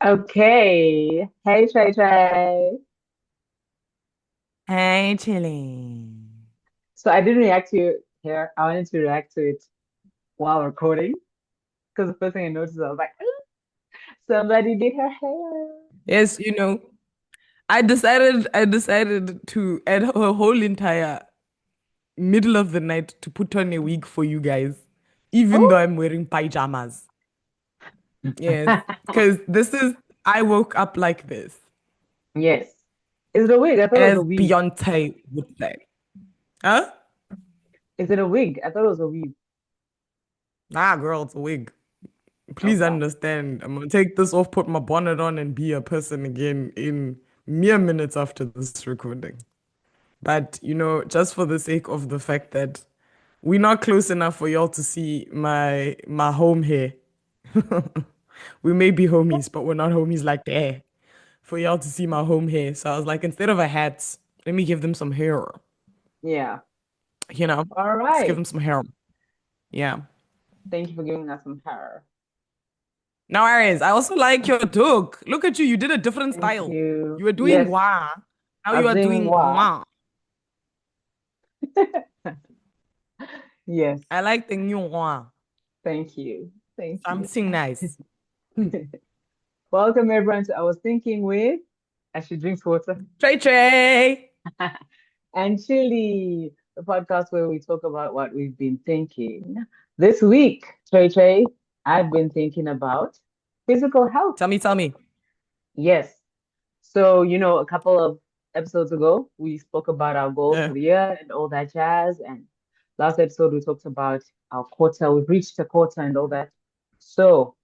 Okay. Hey, Trey Trey. Hey, chilling. So I didn't react to it here. I wanted to react to it while recording because the first thing I noticed, I was like, "Ooh, somebody did her hair." Yes, I decided to add a whole entire middle of the night to put on a wig for you guys, even though Oh, I'm wearing pajamas. Yes, because I woke up like this, yes. Is it a wig? I thought it was a as weave. Beyonce would say. Huh? Is it a wig? I thought it was a weave. Nah, girl, it's a wig. Oh, Please wow. understand. I'm gonna take this off, put my bonnet on, and be a person again in mere minutes after this recording. But just for the sake of the fact that we're not close enough for y'all to see my home here. We may be homies, but we're not homies like that. For y'all to see my home hair. So I was like, instead of a hat, let me give them some hair. Yeah. You know? All Let's give right. them some hair. Yeah. Thank you for giving us some hair. No worries. I also like your dog. Look at you. You did a different Thank style. you. You were doing Yes, wah. Now I you was are doing doing what? wah. Yes. I like the new wah. Thank you. Thank you. Something nice. Hmm. Welcome everyone to I Was Thinking with. I should drink water. Trey Trey. And Chili, the podcast where we talk about what we've been thinking. This week, Trey Trey, I've been thinking about physical health. Tell me. Yes. So, a couple of episodes ago, we spoke about our goals for Yeah. the year and all that jazz. And last episode, we talked about our quarter. We've reached a quarter and all that. So,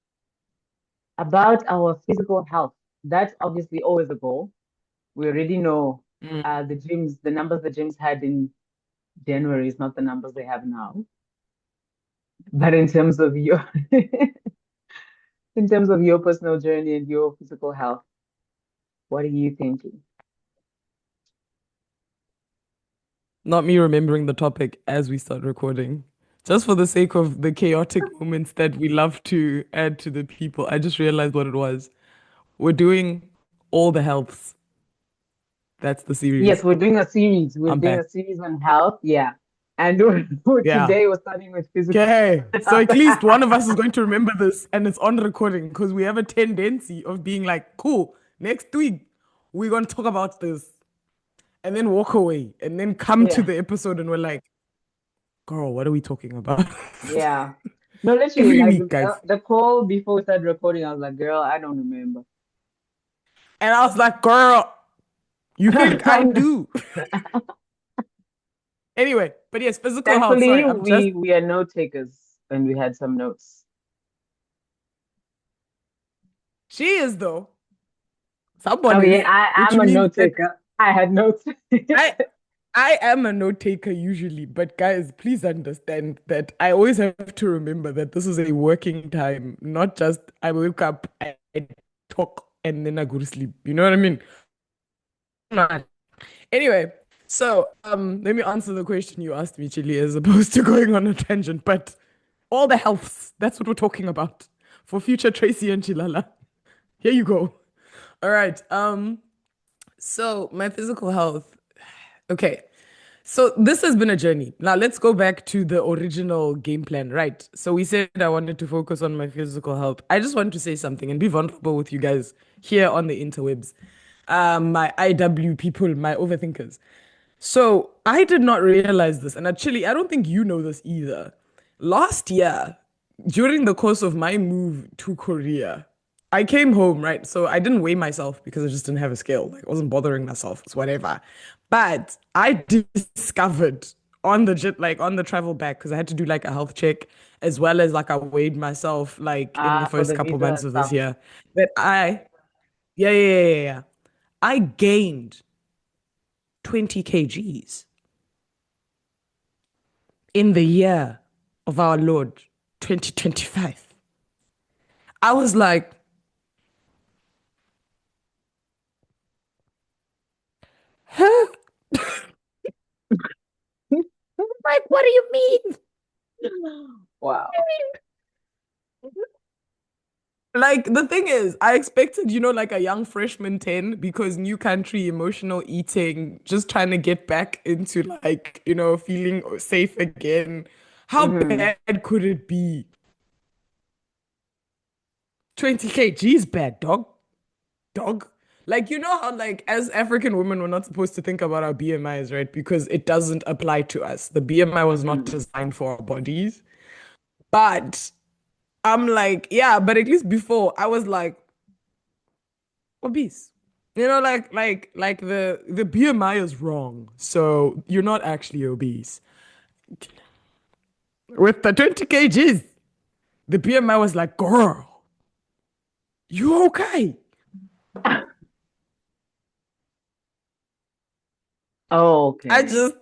about our physical health, that's obviously always a goal. We already know Mm. the numbers the gyms had in January is not the numbers they have now. But in terms of your personal journey and your physical health, what are you thinking? Not me remembering the topic as we start recording. Just for the sake of the chaotic moments that we love to add to the people, I just realized what it was. We're doing all the healths. That's the Yes, series. we're doing a series. We're I'm doing back. a series on health. Yeah. And for Yeah. today, we're starting with physical. Okay. So at least one of us is going to remember this and it's on recording because we have a tendency of being like, cool, next week we're going to talk about this and then walk away and then come to Yeah. the episode and we're like, girl, what are we talking about? Yeah. No, literally, Every like week, guys. the call before we started recording, I was like, girl, I don't remember. And I was like, girl, you think I do? Anyway, but yes, physical health. Sorry, Thankfully, I'm just, we are note takers and we had some notes. she is though. Oh Someone yeah, is, which I'm a means note that taker. I had notes. I I am a note taker usually, but guys, please understand that I always have to remember that this is a working time, not just I wake up, I talk, and then I go to sleep. You know what I mean? Nah. Anyway, so let me answer the question you asked me, Chili, as opposed to going on a tangent. But all the healths, that's what we're talking about for future Tracy and Chilala. Here you go. All right. So my physical health. Okay. So this has been a journey. Now let's go back to the original game plan, right? So we said I wanted to focus on my physical health. I just want to say something and be vulnerable with you guys here on the interwebs. My IW people, my overthinkers. So I did not realize this, and actually, I don't think you know this either. Last year, during the course of my move to Korea, I came home, right? So I didn't weigh myself because I just didn't have a scale. Like I wasn't bothering myself. It's whatever. But I discovered on the jet, like on the travel back, because I had to do like a health check as well as like I weighed myself like in the For first the couple visa months of this stuff. year. That yeah. I gained 20 kgs in the year of our Lord 2025. I was like, huh? Like, what do you mean? Wow. Like the thing is, I expected, like a young freshman 10 because new country, emotional eating, just trying to get back into like, feeling safe again. How Hmm. bad could it be? 20 kgs bad, dog. Dog. Like, how, like, as African women, we're not supposed to think about our BMIs, right? Because it doesn't apply to us. The BMI was not Hmm. designed for our bodies. But I'm like, yeah, but at least before I was like obese. Like the BMI is wrong. So you're not actually obese. With the 20 kgs, the BMI was like, girl, you okay? I Okay. just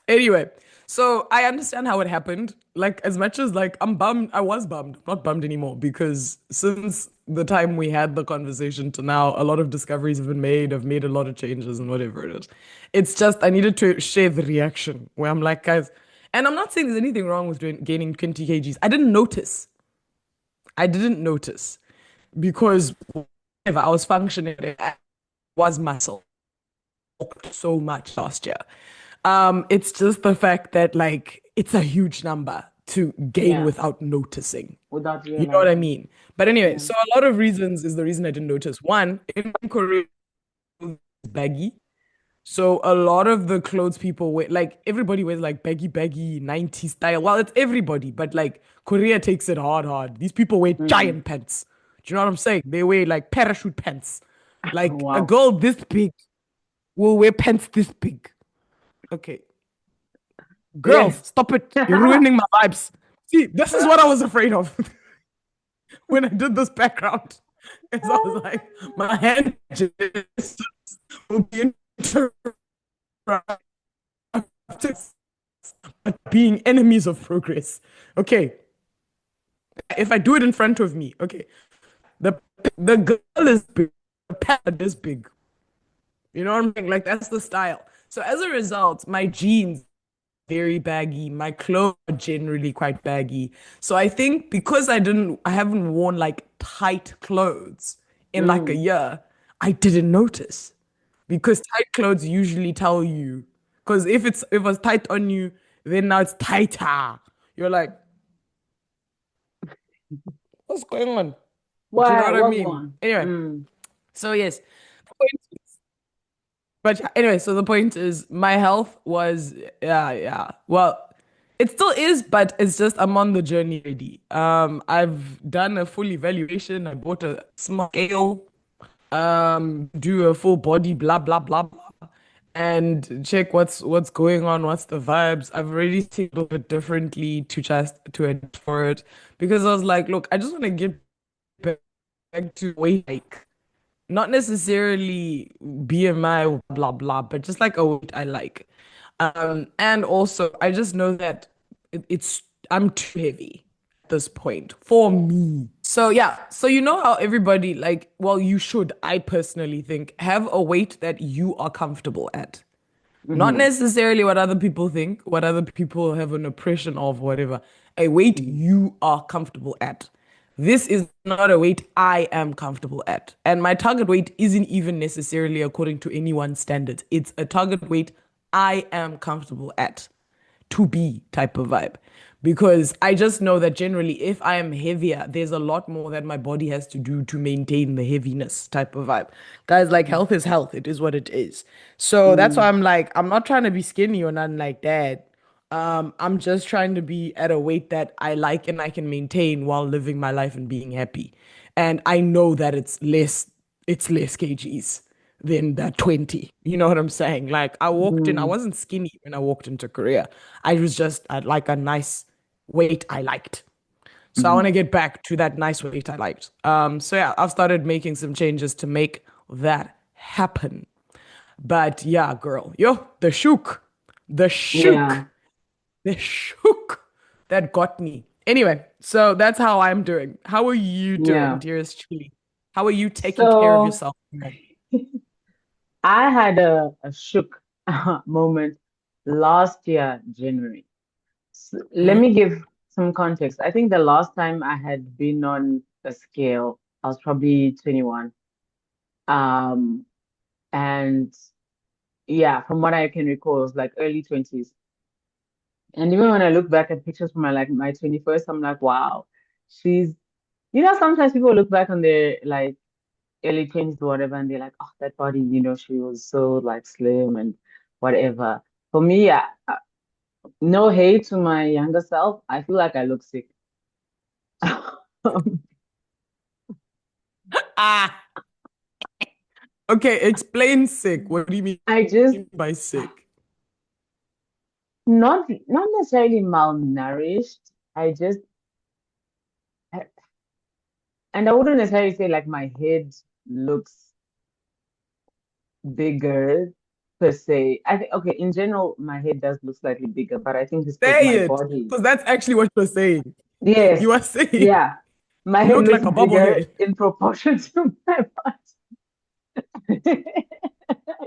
Anyway, so I understand how it happened. Like, as much as like I'm bummed, I was bummed, not bummed anymore, because since the time we had the conversation to now, a lot of discoveries have been made. I've made a lot of changes and whatever it is. It's just I needed to share the reaction where I'm like, guys, and I'm not saying there's anything wrong with gaining 20 kgs. I didn't notice. I didn't notice because whatever, I was functioning, I was muscle so much last year. It's just the fact that like it's a huge number to gain Yeah. without noticing. Without You know what I realizing. mean? But anyway, Yeah. so a lot of reasons is the reason I didn't notice. One, in Korea, it's baggy. So a lot of the clothes people wear, like everybody wears like baggy 90s style. Well, it's everybody, but like Korea takes it hard. These people wear Hmm. giant pants. Do you know what I'm saying? They wear like parachute pants. Like a Wow. girl this big will wear pants this big. Okay. Girls, Yes. stop it. You're ruining my vibes. See, this is what I was afraid of when I did this background. As I was like, my hand will be interrupted being enemies of progress. Okay. If I do it in front of me, okay. The the girl is big, the pad is big. You know what I'm saying? Like that's the style. So as a result, my jeans very baggy. My clothes are generally quite baggy. So I think because I haven't worn like tight clothes in like a Mm. year, I didn't notice. Because tight clothes usually tell you. Because if it's tight on you, then now it's tighter. You're like, what's going on? Do you know Why? what I What mean? one? Anyway, Mm. so yes. The point But anyway, so the point is my health was yeah. Well, it still is, but it's just I'm on the journey already. I've done a full evaluation. I bought a small scale, do a full body, blah, and check what's going on, what's the vibes. I've already seen a little bit differently to adapt for it because I was like, look, I just want to get back to weight like not necessarily BMI or blah blah, but just like a weight I like. And also I just know that it's I'm too heavy at this point for me. So yeah, so you know how everybody like, well, you should, I personally think, have a weight that you are comfortable at. Not Mm-hmm. necessarily what other people think, what other people have an oppression of, whatever. A weight Mm-hmm. you are comfortable at. This is not a weight I am comfortable at. And my target weight isn't even necessarily according to anyone's standards. It's a target weight I am comfortable at to be type of vibe. Because I just know that generally, if I am heavier, there's a lot more that my body has to do to maintain the heaviness type of vibe. Guys, like health is health. It is what it is. So that's why Mm-hmm. I'm like, I'm not trying to be skinny or nothing like that. I'm just trying to be at a weight that I like and I can maintain while living my life and being happy. And I know that it's less kgs than that 20. You know what I'm saying? Like I Mm-hmm. wasn't skinny when I walked into Korea. I was just at like a nice weight I liked. So I want to get back to that nice weight I liked. So yeah, I've started making some changes to make that happen. But yeah, girl, the Yeah. shook, the shook that got me. Anyway, so that's how I'm doing. How are you doing, Yeah. dearest Chili? How are you taking care of So yourself? I had a shook moment last year, January. Let Hmm? me give some context. I think the last time I had been on a scale, I was probably 21. Um, and yeah, from what I can recall, it was like early 20s. And even when I look back at pictures from my 21st, I'm like, wow, she's, sometimes people look back on their like early 20s or whatever, and they're like, oh, that body, she was so like slim and whatever. For me, no hate to my younger self. I feel like I look sick. Ah, okay, explain sick. What do you mean I just by sick? not necessarily malnourished. I just and I wouldn't necessarily say like my head looks bigger per se. I think okay, in general, my head does look slightly bigger, but I think it's because Say my it, body. because that's actually what you're saying. Yes, You are saying yeah, my you head look looks like a bigger bobblehead. in proportion to my body.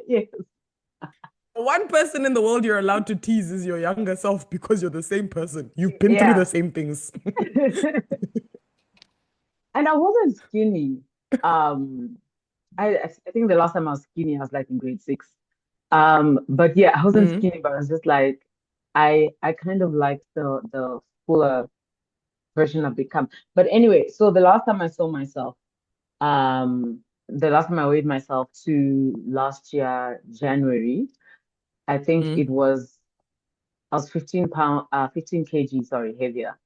Yes, One person in the world you're allowed to tease is your younger self because you're the same person. You've been through the yeah. same things. And I wasn't skinny. Um, I think the last time I was skinny, I was like in grade six. But yeah, I wasn't Mm, skinny, but I was just like I kind of liked the fuller version I've become. But anyway, so the last time I saw myself, the last time I weighed myself to last year, January, I think mm. it was I was 15 kg, sorry, heavier.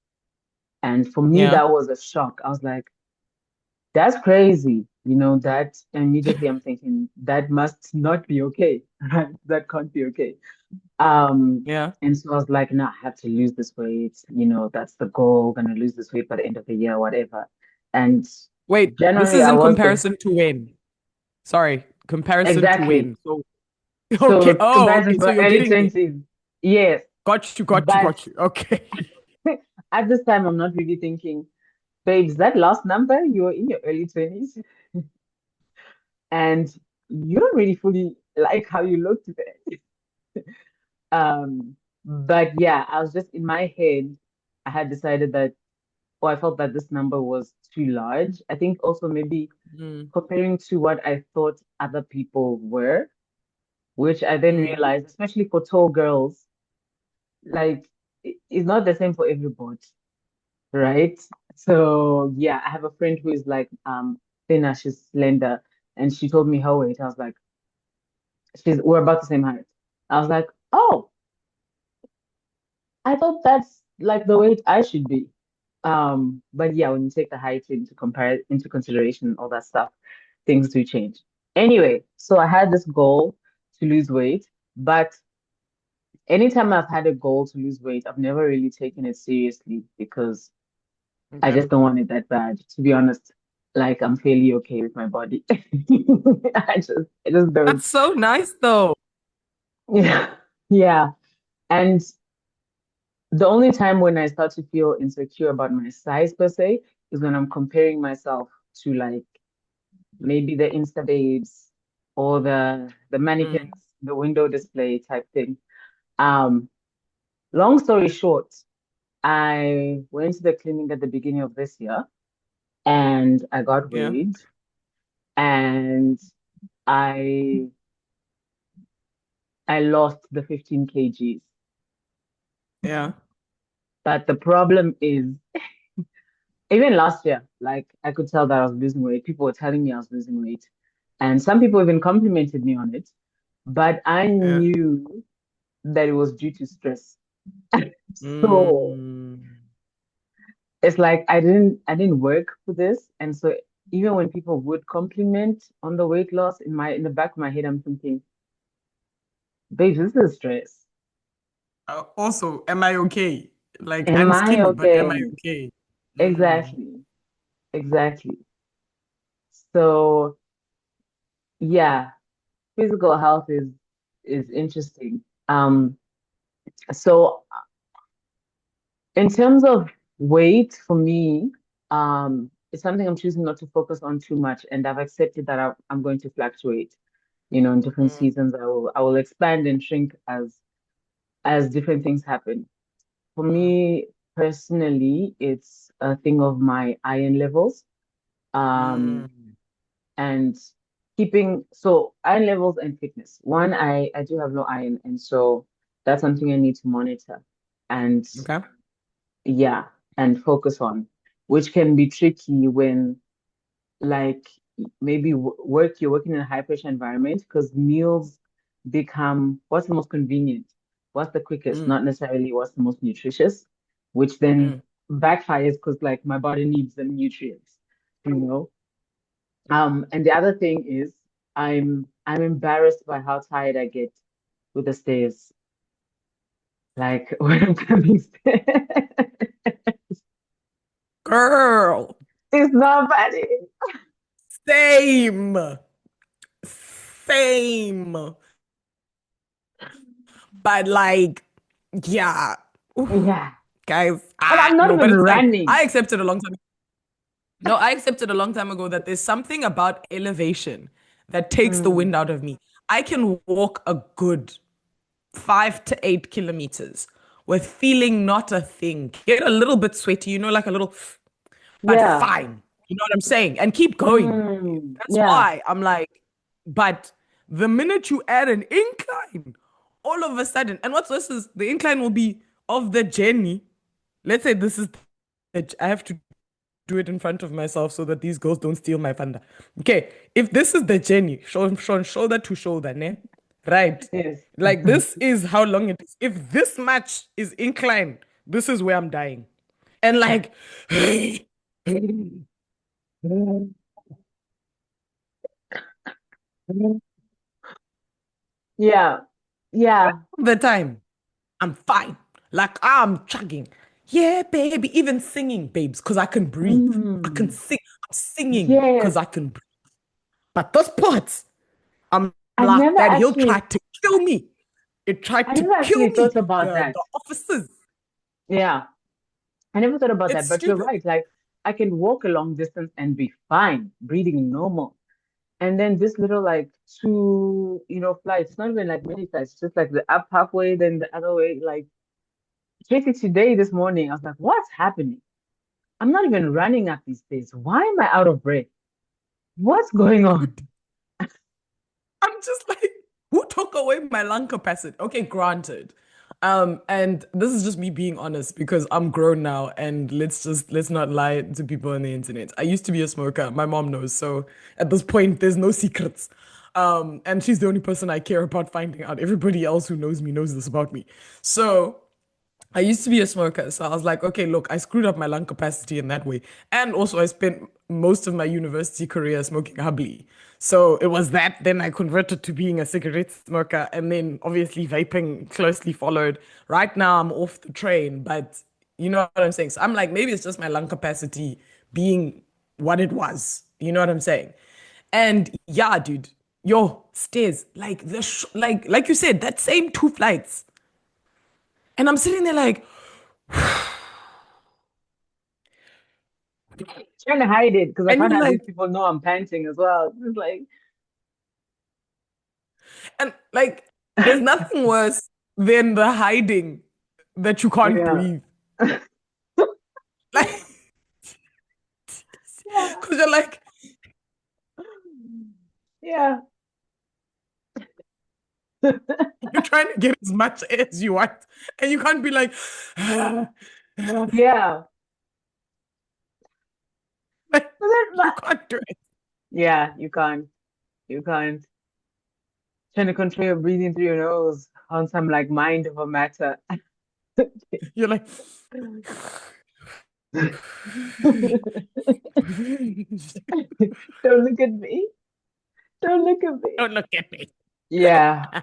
And for me, Yeah. that was a shock. I was like, that's crazy. That immediately I'm thinking that must not be okay, right? That can't be okay. Um, Yeah. and so I was like, no, I have to lose this weight. That's the goal. Gonna lose this weight by the end of the year, whatever. And Wait, this January, is I in was the comparison to when? Sorry, comparison to exactly. when. So, okay. So Oh, comparison okay. So for you're early getting there. 20s, yes. Got you, got you, But got you. Okay. at this time, I'm not really thinking, babes, that last number, you were in your early 20s and you don't really fully like how you looked then. But yeah, I was just in my head, I had decided that, or I felt that this number was too large. I think also maybe Mm, comparing to what I thought other people were, which I then mm, realized, especially for tall girls, like it's not the same for everybody, right? So yeah, I have a friend who is like thinner, she's slender, and she told me her weight. I was like, we're about the same height. I was like, oh, I thought that's like the weight I should be. But yeah, when you take the height into consideration, all that stuff, things do change. Anyway, so I had this goal to lose weight, but anytime I've had a goal to lose weight, I've never really taken it seriously because I okay. just don't want it that bad. To be honest, like I'm fairly okay with my body. I just don't. That's so nice though. Yeah. Yeah. And the only time when I start to feel insecure about my size per se is when I'm comparing myself to like maybe the Insta babes or the mannequins, Mm, the window display type thing. Um, Long story short, I went to the clinic at the beginning of this year and I got yeah. weighed and I I lost the 15 kgs. Yeah. But the problem is even last year, like I could tell that I was losing weight. People were telling me I was losing weight. And some people even complimented me on it. But I Yeah. knew that it was due to stress. So Mm. it's like I didn't work for this. And so even when people would compliment on the weight loss, in the back of my head, I'm thinking, babe, this is stress. Also, am I okay? Like, Am I'm I skinny, but am I okay? okay? Mm. Exactly. Exactly. So yeah, physical health is interesting. So in terms of weight, for me, it's something I'm choosing not to focus on too much, and I've accepted that I'm going to fluctuate. In different Mm. seasons, I will expand and shrink as different things happen. For Mm. me, personally, it's a thing of my iron levels. Um, Mm, and keeping so iron levels and fitness. One, I do have low iron, and so that's something I need to monitor and okay. yeah, and focus on, which can be tricky when like maybe you're working in a high pressure environment because meals become what's the most convenient, what's the quickest, Mm, not necessarily what's the most nutritious, which then mm. backfires because like my body needs the nutrients, you know. And the other thing is I'm embarrassed by how tired I get with the stairs. Like when I'm climbing stairs. Girl, It's not funny. same, same. But like, yeah, oof, Yeah. guys, And I'm not no, but even it's like running. I accepted a long time. No, I accepted a long time ago that there's something about elevation that takes the Mm. wind out of me. I can walk a good 5 to 8 kilometers with feeling not a thing. Get a little bit sweaty, like a little, but Yeah. fine. You know what I'm saying? And keep going. Mm. That's Yeah. why I'm like, but the minute you add an incline, all of a sudden, and what's worse is the incline will be of the journey. Let's say this is I have to do it in front of myself so that these girls don't steal my thunder. Okay, if this is the journey, shoulder to shoulder, ne? Right. Yes. Like this is how long it is. If this much is incline, this is where I'm dying. And like Yeah. Yeah. the time, I'm fine. Like I'm chugging. Yeah, baby. Even singing, babes, because I can breathe. I can Mm. sing. I'm singing because Yes. I can breathe. But those parts, I'm I like, never that hill actually tried to kill me. It tried I to never kill actually me. thought about The that. the officers. Yeah. I never thought about It's that, but you're stupid. right. Like I can walk a long distance and be fine, breathing normal. And then this little like two, flights, it's not even like many flights, it's just like the up halfway, then the other way. Like Tracy today, this morning, I was like, what's happening? I'm not even running up these stairs. Why am I out of breath? What's going on? I'm just like, who took away my lung capacity? Okay, granted. And this is just me being honest because I'm grown now and let's not lie to people on the internet. I used to be a smoker. My mom knows. So at this point, there's no secrets. And she's the only person I care about finding out. Everybody else who knows me knows this about me. So I used to be a smoker, so I was like, okay, look, I screwed up my lung capacity in that way. And also, I spent most of my university career smoking hubbly. So it was that. Then I converted to being a cigarette smoker, and then obviously vaping closely followed. Right now, I'm off the train, but you know what I'm saying? So I'm like, maybe it's just my lung capacity being what it was. You know what I'm saying? And yeah, dude, yo, stairs, like like you said, that same 2 flights. And I'm sitting there like, Trying to hide it because I and can't you're have like, these people know I'm panting as well. It's like, and like, there's nothing worse than the hiding that you can't yeah. breathe. Like, Yeah. because you're like, Yeah. you're trying to get as much air as you want, and you can't be like, like Yeah. But you can't do it. yeah, you can't. You can't. Trying to control your breathing through your nose on some like mind over matter. You're like, Don't look at me. Don't look at me. don't look at me. Yeah,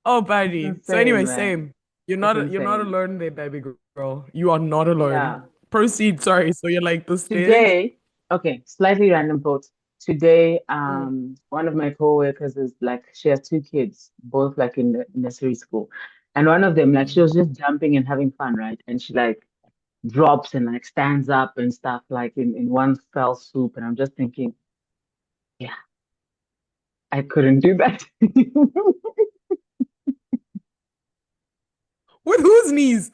Oh, it's buddy. So insane, anyway, man. same. You're It's not insane. alone there, baby girl. You are not alone. Yeah. Proceed. Sorry. So you're like the stairs. Today, okay, slightly random thoughts. Today, Mm. one of my coworkers is like, she has two kids, both like in the nursery school. And one of them, like, she Mm. was just jumping and having fun, right? And she like drops and like stands up and stuff like in one fell swoop. And I'm just thinking, yeah, I couldn't do that. With whose knees?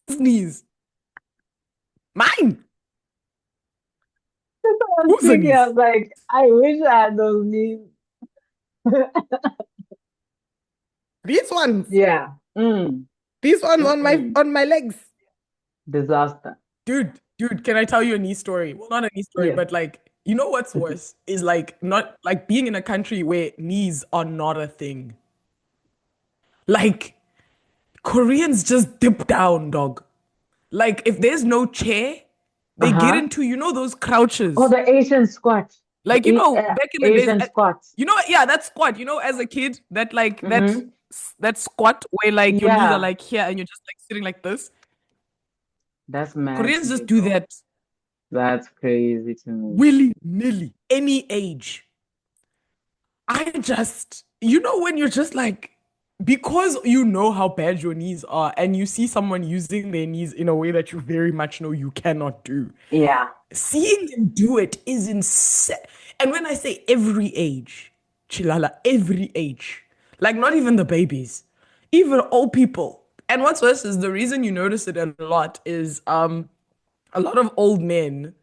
knees? Mine. That's what I was Whose thinking. I knees? was like, I wish I had those knees. These ones. Yeah. Mm. These ones Mm-mm. on my legs. Disaster. Dude, can I tell you a knee story? Well, not a knee story, Yes. but like, you know what's worse is like not like being in a country where knees are not a thing. Like Koreans just dip down, dog. Like if there's no chair, they get Uh-huh. into, you know, those Oh, crouches. the Asian squat. The Like, you know, back in the days, Asian squat. you know, yeah, that squat, you know, as a kid, that like Mm-hmm. that squat where like your knees are Yeah. like here and you're just like sitting like this. That's mad to Koreans me, just do though. that That's crazy to me. willy-nilly, any age. I just, you know, when you're just like, because you know how bad your knees are, and you see someone using their knees in a way that you very much know you cannot do. Yeah. Seeing them do it is insane. And when I say every age, Chilala, every age, like not even the babies, even old people. And what's worse is the reason you notice it a lot is a lot of old men,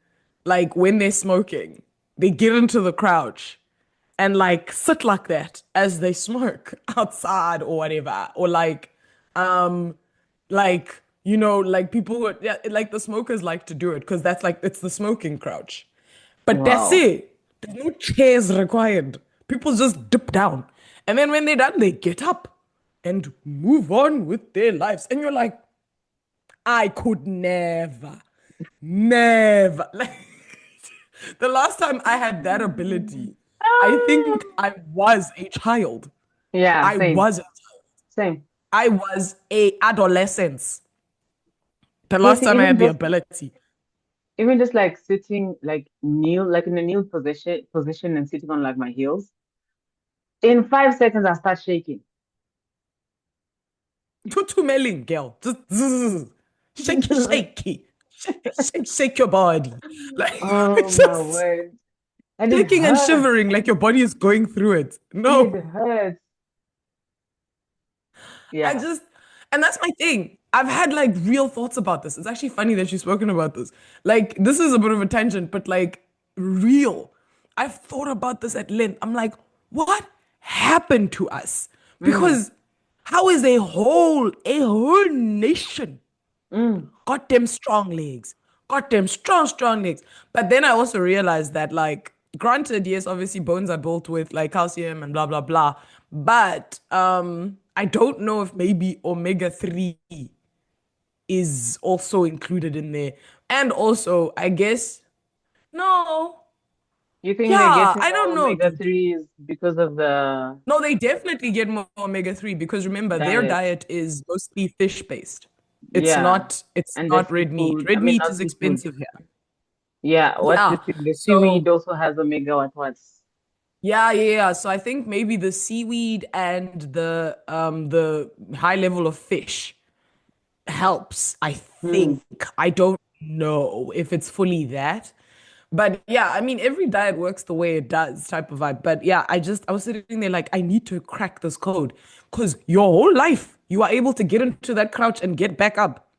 like when they're smoking, they get into the crouch and like sit like that as they smoke outside or whatever. Or um, like, you know, like people who, yeah, like the smokers like to do it because that's like, it's the smoking crouch. But that's Wow. it. There's no chairs required. People just dip down. And then when they're done, they get up and move on with their lives. And you're like, I could never, never. Like the last time I had that ability, I think Ah. I was a child. Yeah, I same. was a child. Same. I was a adolescent. The Yeah, last see, time I had the ability. even just like sitting like kneel like in a kneel position and sitting on like my heels. In 5 seconds I start shaking. Tutu melling, girl. Just zzz, shaky, shaky. Shake your body. Like Oh my just word. And it shaking and hurts. shivering like your body is going through it. It No. hurts. I Yeah. just, and that's my thing. I've had like real thoughts about this. It's actually funny that you've spoken about this. Like, this is a bit of a tangent, but like, real. I've thought about this at length. I'm like, what happened to us? Mm, Because how is a whole nation mm, got them strong legs, got them strong legs. But then I also realized that, like, granted, yes, obviously bones are built with like calcium and blah blah blah, but I don't know if maybe omega 3 is also included in there, and also I guess no, you think they're yeah, getting I don't more know, omega dude. threes because of the No, they definitely get more omega 3 because remember their diet? diet is mostly fish based. Yeah. It's And the not red meat. seafood. I Red mean, meat not is seafood. expensive here. Yeah. What's Yeah. this thing? The So seaweed also has omega what's. yeah. So I think maybe the seaweed and the high level of fish helps. I Hmm. think. I don't know if it's fully that. But yeah, I mean every diet works the way it does type of vibe. But yeah, I was sitting there like I need to crack this code because your whole life you are able to get into that crouch and get back up.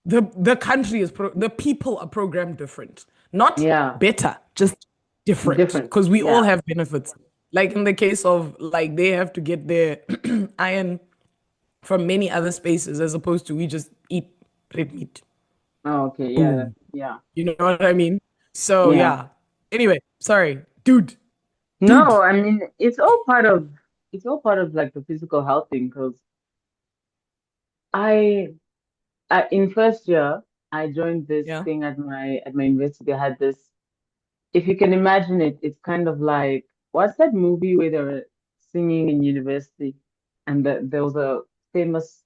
The country is the people are programmed different, not Yeah. better, just different. Different. Because we all Yeah. have benefits. Like in the case of like they have to get their iron from many other spaces as opposed to we just eat red meat. Oh, okay. Yeah. Boom. Yeah. You know what I mean? So Yeah. yeah. Anyway, sorry, dude, dude. No, I mean it's all part of like the physical health thing because I, in first year I joined this Yeah. thing at my university. I had this, if you can imagine it, it's kind of like what's that movie where they were singing in university and there was a famous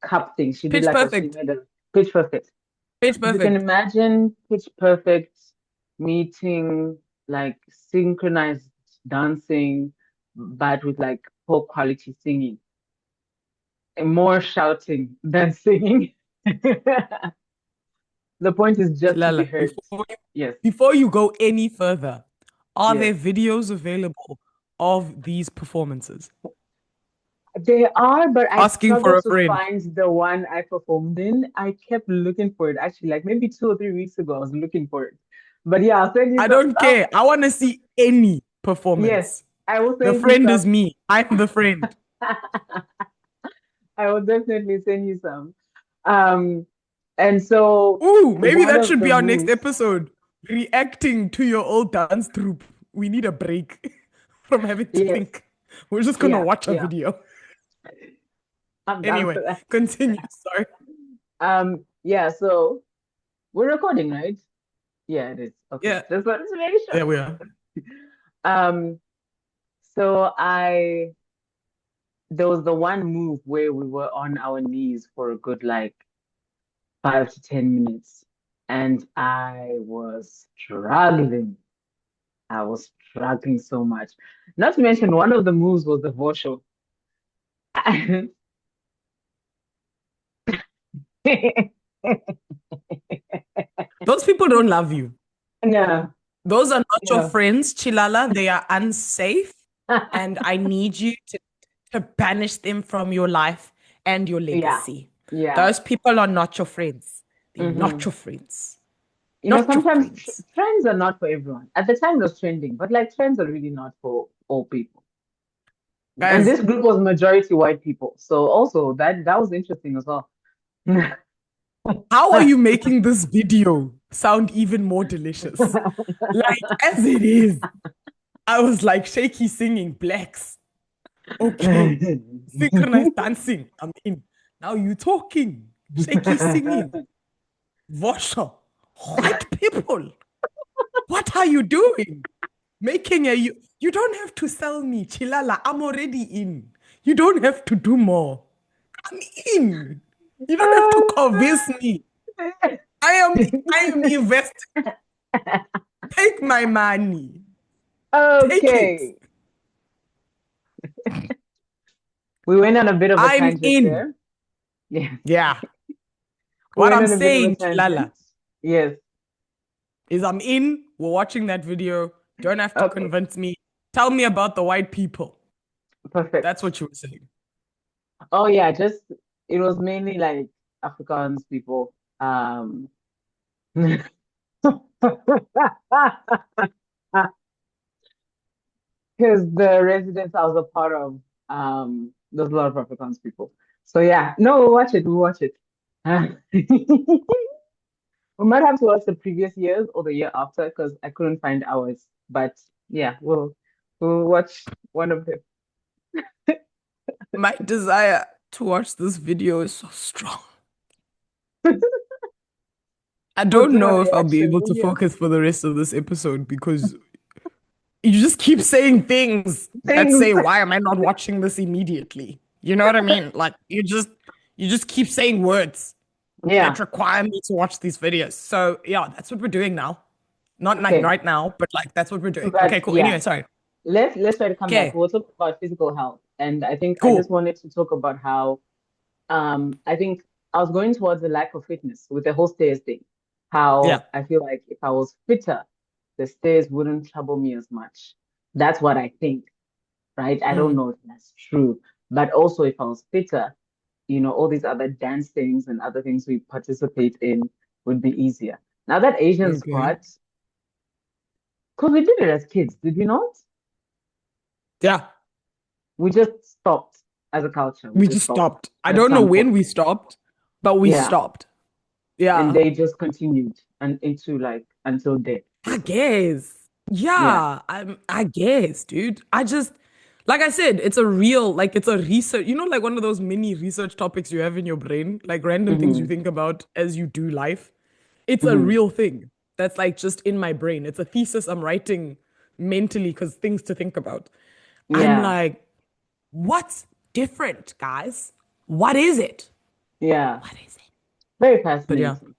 cup thing. She did Pitch like she perfect. made a Pitch Perfect. Pitch If you can perfect. imagine Pitch Perfect meeting like synchronized dancing, but with like poor quality singing and more shouting than singing. The point is just to be Chilala, heard. Yes. before you go any further, are Yes. there videos available of these performances? They are, but I Asking for struggled a to friend. find the one I performed in. I kept looking for it. Actually, like maybe 2 or 3 weeks ago, I was looking for it. But yeah, I'll send you I some don't stuff. care. I want to see any Yes, performance. I will The send you friend some. is me. I'm the friend. I will definitely send you some. Um, and so Ooh, maybe one that of should the be our next moves, episode. Reacting to your old dance troupe. We need a break from having to yes, think. We're just gonna yeah, watch a yeah, video. I'm down Anyway, for that. continue. Sorry. Yeah, so we're recording, right? Yeah, it is. Okay, Yeah, just wanted to make there we are. sure. Um, so there was the one move where we were on our knees for a good like 5 to 10 minutes, and I was struggling. I was struggling so much. Not to mention, one of the moves was the Vosho. Those people don't love you. No, Those are not your no. friends, Chilala. They are unsafe, and I need you to banish them from your life and your Yeah, legacy. yeah. Those people are not your friends. They're not Hmm. your friends. Not your Sometimes friends. trends are not for everyone. At the time, it was trending, but like trends are really not for all people. And Guys, this group was majority white people. So also that was interesting as well. how are you making this video sound even more delicious? Like, as it is, I was like shaky singing blacks. Okay. Synchronized dancing. I'm in. Now you talking. Shaky singing. Vosha. White people. What are you doing? Making a you don't have to sell me, Chilala. I'm already in. You don't have to do more. I'm in. You don't have to convince me. I am invested. Take my money. Take it. Okay. We went on a bit of a I'm tangent in. there. Yeah. Yeah. We What went I'm on a bit of a saying, Chilala, tangent. Yes. is I'm in. We're watching that video. Don't have to Okay. convince me. Tell me about the white people. That's Perfect. what you were saying. Oh yeah, just it was mainly like Afrikaans people. Because the residence I was a part of, there's a lot of Afrikaans people. So yeah, no, we'll watch it. We'll watch it. We might have to watch the previous years or the year after because I couldn't find ours. But yeah, we'll watch one of them. My desire to watch this video is so strong. I We'll don't do a know if I'll be reaction able to video. focus for the rest of this episode because you just keep saying things that Things. say, why am I not watching this immediately? You know what I mean? Like you just keep saying words that Yeah. require me to watch these videos. So yeah, that's what we're doing now. Not like Okay. right now, but like that's what we're doing. Okay, But cool. yeah, Anyway, sorry. let's try to come back. Okay, We'll talk about physical health. And I think I just cool. wanted to talk about how I think I was going towards a lack of fitness with the whole stairs thing. Yeah. How I feel like if I was fitter, the stairs wouldn't trouble me as much. That's what I think, right? I don't Mm, know if that's true. But also if I was fitter, all these other dance things and other things we participate in would be easier. Now that Asian okay. squat, because we did it as kids, did we not? Yeah. We just stopped as a culture. We We just just stopped stopped. I at don't know some when point. we stopped, but we Yeah. stopped. And Yeah. they just continued and into like until death, I basically. guess. Yeah. Yeah, I guess, dude. I just like I said, it's a real like it's a research, like one of those mini research topics you have in your brain, like random things you Hmm. think about as you do life. It's a Hmm. real thing that's like just in my brain. It's a thesis I'm writing mentally because things to think about. I'm Yeah. like, what's different, guys? What is it? Yeah. What is it? Very But yeah. fascinating.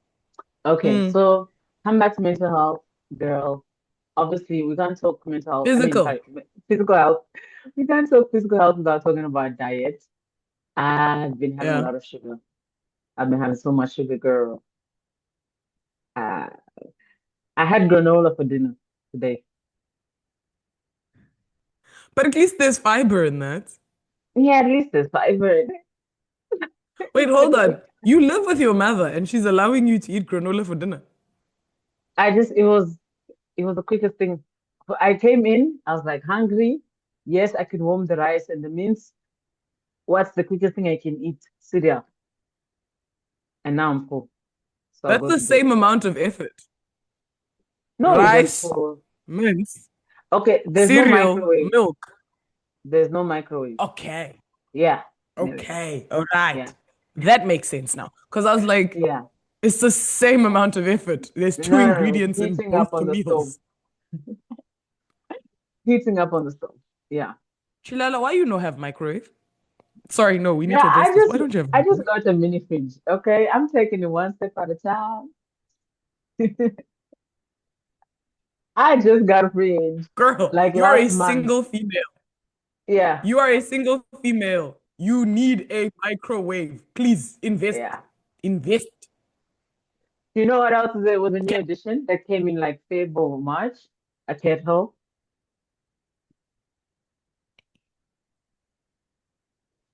Okay, Mm. so come back to mental health, girl. Obviously, we can't talk mental health. I mean, Physical. sorry, physical health. We can't talk physical health without talking about diet. I've been having a Yeah. lot of sugar. I've been having so much sugar, girl. Uh, I had granola for dinner today. But at least there's fiber in that. Yeah, at least there's fiber in Wait, hold it. on. You live with your mother and she's allowing you to eat granola for dinner. I just it was the quickest thing. I came in, I was like hungry. Yes, I could warm the rice and the mince. What's the quickest thing I can eat? Cereal. And now I'm full. So I'll That's go the to bed. same amount of effort. No, but Rice, for mince, okay, there's no cereal, microwave. milk. There's no microwave. Okay. Yeah, there is. Okay. All Yeah. right. That makes sense now. Because I was like, Yeah. it's the same amount of effort. There's No, two no, no. ingredients in Heating both up on the stove. meals. Heating up on the stove. Yeah. Chilala, why you not have microwave? Sorry, no, we need Yeah, to address this. Why don't you have I just microwave? got a mini fridge. Okay. I'm taking it one step at a time. I just got a fridge Girl, like you are a last month. single female. Yeah. You are a single female. You need a microwave. Please invest. Yeah. Invest. You know what else is there was a new Okay. addition that came in like February or March? A kettle.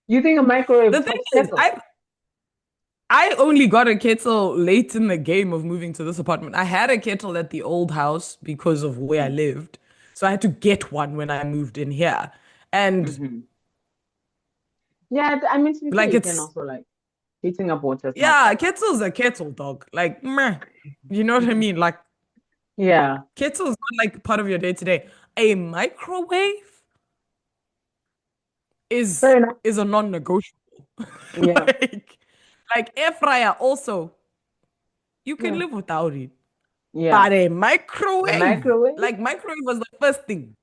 You think a microwave The thing tops is, kettle? I only got a kettle late in the game of moving to this apartment. I had a kettle at the old house because of where I lived. So I had to get one when I moved in here. And Mm-hmm. Yeah, I mean, to be fair, like you can it's also like heating up water is not yeah, that a bad. kettle's a kettle, dog. Like meh. You know what I mean? Like Yeah, kettle is not like part of your day to day. A microwave is fair enough. is a non-negotiable. Yeah, like like air fryer also you can yeah, live without it. yeah. But a A microwave, microwave? like microwave was the first thing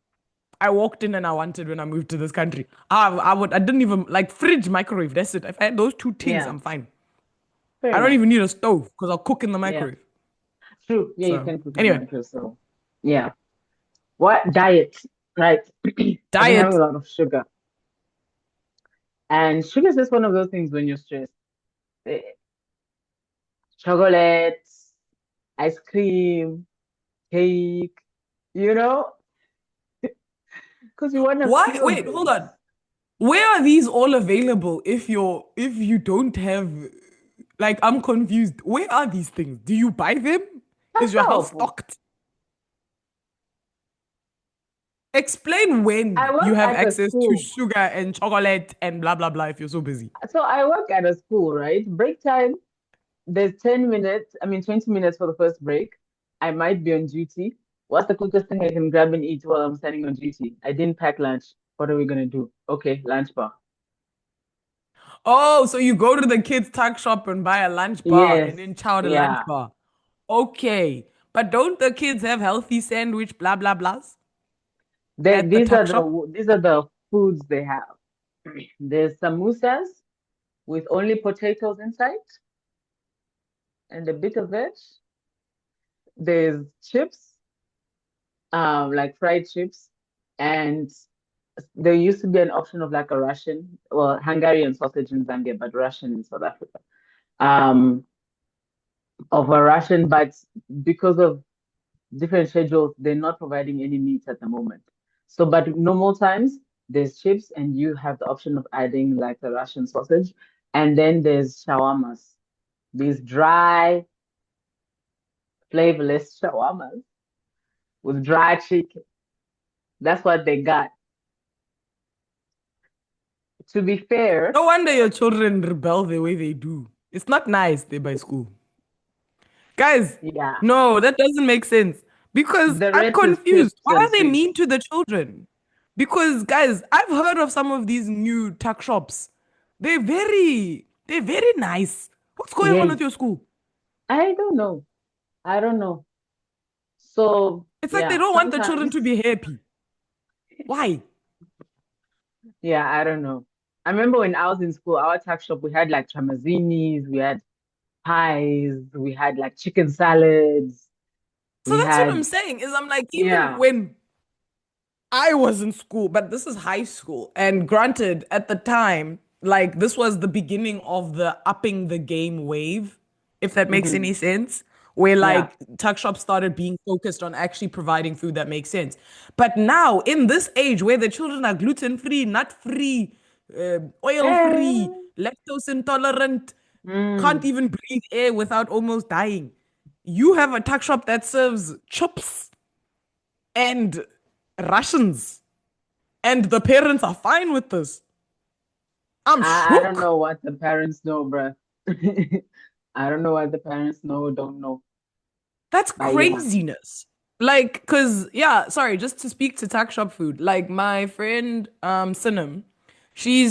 I walked in and I wanted when I moved to this country. I didn't even like fridge, microwave. That's it. If I had those two things, Yeah, I'm fine. fair I don't enough. even need a stove because I'll cook in the Yeah, microwave. true. Yeah, you So can cook in the anyway, microwave. So, yeah. What diet? Right. I've been having diet. a lot of sugar, and sugar is just one of those things when you're stressed. Eh, Chocolate, ice cream, cake, you know, because you want to Why? feel Wait, hold good. on. Where are these all available if you don't have like I'm confused. Where are these things? Do you buy them? Is your house Tasopo. stocked? Explain I when you work have at a access to school. sugar and chocolate and blah blah blah if you're so busy. So I work at a school, right? Break time, there's 10 minutes, I mean 20 minutes for the first break. I might be on duty. What's the quickest thing I can grab and eat while I'm standing on duty? I didn't pack lunch. What are we gonna do? Okay, lunch bar. Oh, so you go to the kids' tuck shop and buy a lunch bar Yes. and then chow the lunch Yeah. bar. Okay. But don't the kids have healthy sandwich blah blah blahs at the tuck shop? These are the foods they have. There's samosas with only potatoes inside and a bit of veg. There's chips, like fried chips, and there used to be an option of like a Russian, well, Hungarian sausage in Zambia, but Russian in South Africa. Um, of a Russian, but because of different schedules, they're not providing any meat at the moment. So, but normal times, there's chips, and you have the option of adding like a Russian sausage, and then there's shawarmas, these dry, flavorless shawarmas with dry chicken. That's what they got. To be fair, No wonder your children rebel the way they do. It's not nice they by school. Guys, yeah, no, that doesn't make sense. Because the I'm rest is confused. chips Why and are they sweets. mean to the children? Because guys, I've heard of some of these new tuck shops. They're very nice. What's going on Yes, with your school? I don't know. I don't know. So It's like they yeah, don't want the children to sometimes, be happy. Why? yeah, I don't know. I remember when I was in school, our tuck shop, we had like tramazinis, we had pies, we had like chicken salads, So we that's what had, I'm saying. Is I'm like, even yeah. when I was in school, but this is high school. And granted, at the time, like this was the beginning of the upping the game wave, if that makes Hmm. any sense, where Yeah. like tuck shops started being focused on actually providing food that makes sense. But now, in this age where the children are gluten free, nut free, oil-free, Eh, lactose intolerant, can't mm. even breathe air without almost dying. You have a tuck shop that serves chips and Russians, and the parents are fine with this. I'm I don't shook. know what the parents know, bruh. I don't know what the parents know or don't know. That's But yeah. craziness. Like, cause yeah, sorry, just to speak to tuck shop food. Like my friend Sinem, she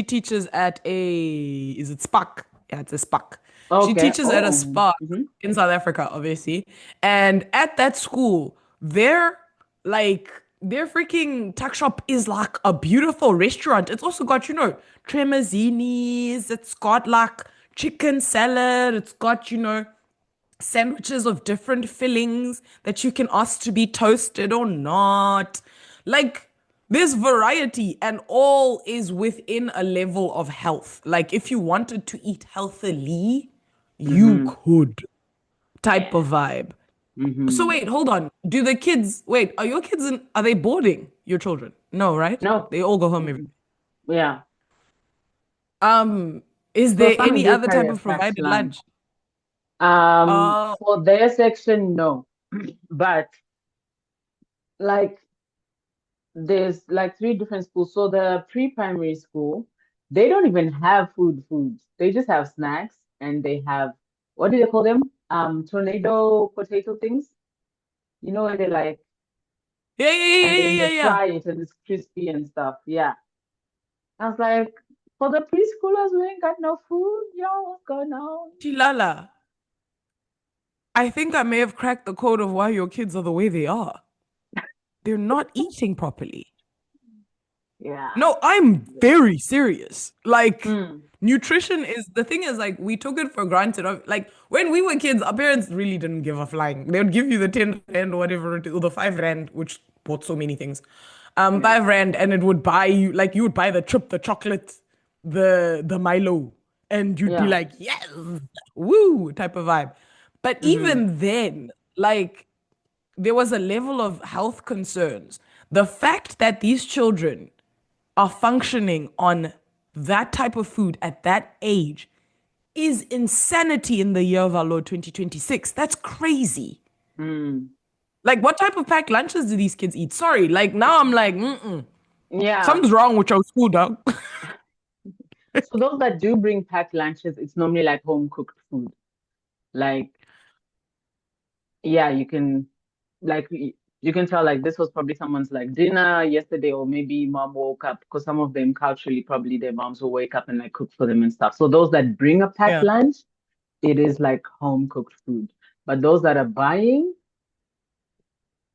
teaches at a is it Spark? Yeah, it's a Spark. She Okay. teaches at a Oh. Spark Hmm. in South Africa, obviously. And at that school, like their freaking tuck shop is like a beautiful restaurant. It's also got, tremazzinis, it's got like chicken salad, it's got, sandwiches of different fillings that you can ask to be toasted or not. Like, there's variety, and all is within a level of health. Like, if you wanted to eat healthily, you Hmm. could, type Yeah. of vibe. So, Hmm. wait, hold on. Are your kids are they boarding, your children? No, right? No. They all go home every. Mm-mm. Yeah. Um, is So there some any do other carry type a of packed provided lunch. lunch? Uh, For their section, no. But like there's like three different schools. So the pre-primary school, they don't even have food. They just have snacks and they have what do they call them? Tornado potato things. You know when they like yeah, yeah, yeah, and yeah, then yeah, they yeah. fry it and it's crispy and stuff. Yeah. I was like, for the preschoolers, we ain't got no food, yo, what's going on? Chilala. I think I may have cracked the code of why your kids are the way they are. They're not eating properly. Yeah. No, I'm very serious. Like, Mm. nutrition is the thing is like we took it for granted. Like when we were kids, our parents really didn't give a flying. They would give you the 10 rand or whatever it is, or the 5 rand, which bought so many things. Yeah. 5 rand, and it would buy you like you would buy the chip, the chocolate, the Milo, and you'd be Yeah. like, yes, woo, type of vibe. But Hmm. even then, like there was a level of health concerns. The fact that these children are functioning on that type of food at that age is insanity in the year of our Lord 2026. That's crazy. Mm. Like, what type of packed lunches do these kids eat? Sorry, like now I'm like, Yeah. something's wrong with your school, dog. So those that do bring packed lunches, it's normally like home cooked food. Like, yeah, you can like you can tell like this was probably someone's like dinner yesterday, or maybe mom woke up because some of them culturally probably their moms will wake up and like cook for them and stuff. So those that bring a packed Yeah. lunch, it is like home cooked food. But those that are buying,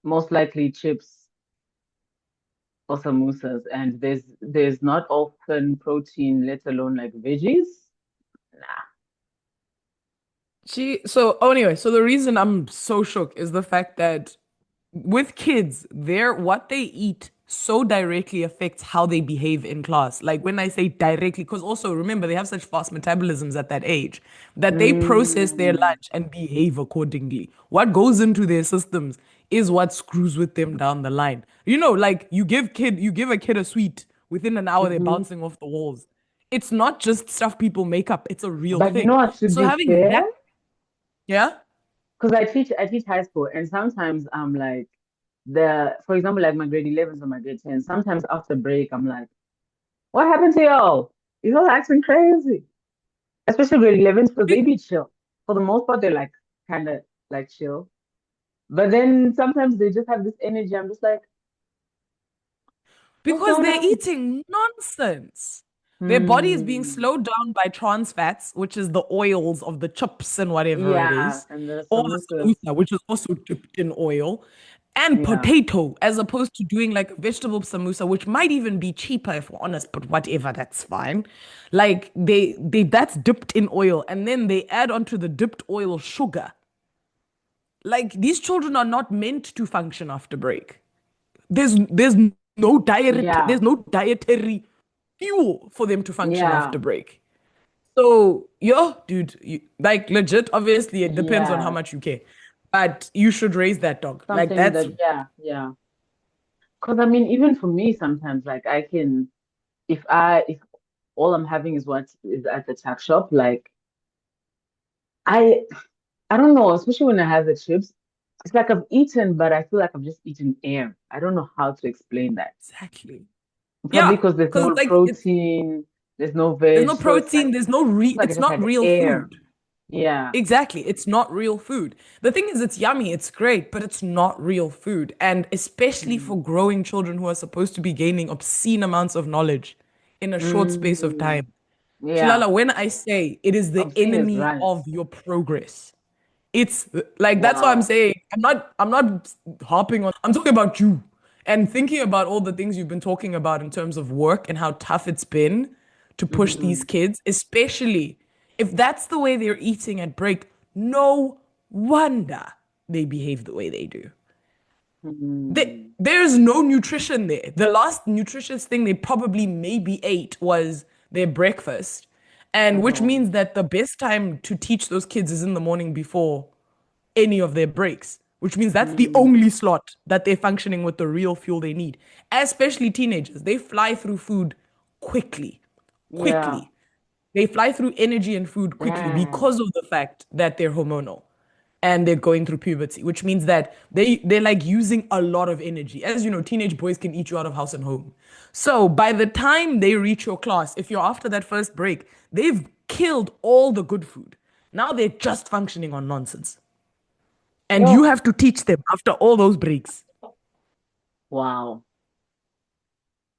most likely chips or samosas, and there's not often protein, let alone like veggies. Nah. Anyway, so the reason I'm so shook is the fact that with kids, what they eat so directly affects how they behave in class. Like when I say directly, because also remember they have such fast metabolisms at that age that they process their Mm. lunch and behave accordingly. What goes into their systems is what screws with them down the line. Like you give a kid a sweet, within an hour they're Hmm. bouncing off the walls. It's not just stuff people make up, it's a real But you thing. know what, to So be having fair, that, yeah? because I teach high school, and sometimes I'm like for example, like my grade 11s or my grade 10, sometimes after break, I'm like, what happened to y'all? You all acting crazy. Especially grade 11s because they be chill. For the most part, they're like kind of like chill. But then sometimes they just have this energy. I'm just like, what's Because going they're on? eating nonsense. Their body is being Hmm. slowed down by trans fats, which is the oils of the chips and whatever it Yeah, is, and the or the samosas. samosa, which is also dipped in oil, and Yeah. potato, as opposed to doing like a vegetable samosa, which might even be cheaper if we're honest, but whatever, that's fine. Like that's dipped in oil, and then they add onto the dipped oil sugar. Like these children are not meant to function after break. There's Yeah. there's no dietary fuel for them to function after Yeah. break. So yeah, dude, like legit, obviously it depends on how Yeah. much you care. But you should raise that dog. Like Something that, yeah, yeah. Because I mean, even for me, sometimes, like, I can. if all I'm having is what is at the tuck shop, like I I don't know, especially when I have the chips, it's like I've eaten, but I feel like I've just eaten air. I don't know how to explain that. Exactly. Probably Yeah, because there's because no like protein, there's no there's veg, no so it's protein, like I it's just not had real air. food. Yeah. Exactly. It's not real food. The thing is, it's yummy, it's great, but it's not real food. And especially Mm. for growing children who are supposed to be gaining obscene amounts of knowledge in a short space of Mm. time. Yeah. Chilala, when I say it is the Obscene is enemy right. of your progress, it's like that's what I'm Wow. saying. I'm not harping on, I'm talking about you and thinking about all the things you've been talking about in terms of work and how tough it's been to push these Hmm. kids, especially if that's the way they're eating at break. No wonder they behave the way they do. Hmm. There's no nutrition there. The last nutritious thing they probably maybe ate was their breakfast. And which Uh-huh. means that the best time to teach those kids is in the morning before any of their breaks, which means that's the Hmm. only slot that they're functioning with the real fuel they need. Especially teenagers, they fly through food quickly, Yeah. quickly. They fly through energy and food quickly Damn. because of the fact that they're hormonal and they're going through puberty, which means that they're like using a lot of energy. As you know, teenage boys can eat you out of house and home. So by the time they reach your class, if you're after that first break, they've killed all the good food. Now they're just functioning on nonsense. And you Yo. have to teach them after all those breaks. Wow.